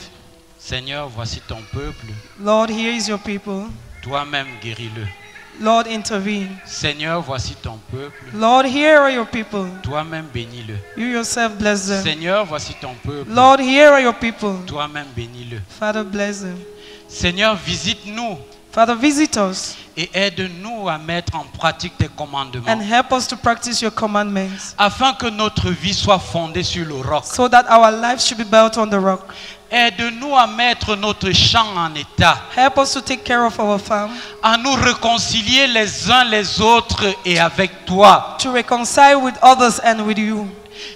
Seigneur, voici ton peuple. Lord, here is your people. Toi-même guéris-le. Lord, intervene. Seigneur, voici ton peuple. Lord, here are your people. Toi-même bénis-le. You yourself bless them. Seigneur, voici ton peuple. Lord, here are your people. Toi-même bénis-le. Father, bless them. Seigneur, visite-nous Father, visit us et aide-nous à mettre en pratique tes commandements and help us to practice your commandments afin que notre vie soit fondée sur le roc. so that our lives should be built on the rock. Aide-nous à mettre notre champ en état, Help us to take care of our farm, à nous réconcilier les uns les autres et avec toi. to reconcile with others and with you.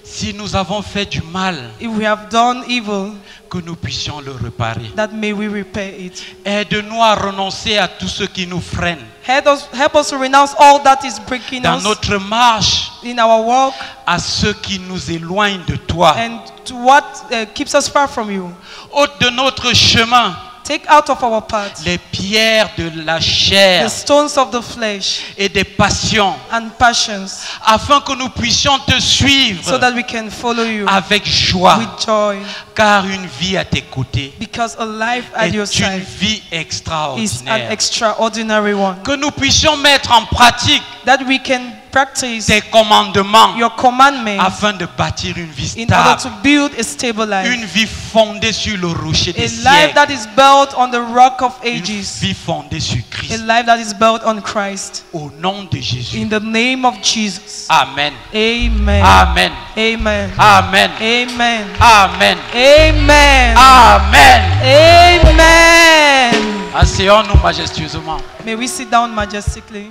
Si nous avons fait du mal, If we have done evil, que nous puissions le réparer. that may we repair it. Aide-nous à renoncer à tout ce qui nous freine Help us to renounce all that is breaking dans us notre marche, in our walk à ceux qui nous éloignent de toi. and to what keeps us far from you. Ôte de notre chemin Take out of our path les pierres de la the chair stones of the flesh et des passions, and passions afin que nous puissions te suivre so that we can follow you avec joie, with joy. car une vie à tes côtés Because a life at est your une side vie is an extraordinaire. extraordinary one. Que nous puissions mettre en pratique That we can practice tes commandements your commandments afin de bâtir une vie in order to stable, build a stable life. une vie fondée sur le rocher A des life siècles, that is built on the rock of une ages. vie fondée sur A Christ. life that is built on Christ. Au nom de Jésus. In the name of Jesus. Amen. Amen. Amen. Amen. Amen. Amen. Amen. Amen. Amen. Amen. Asseyons-nous majestueusement. May we sit down majestically.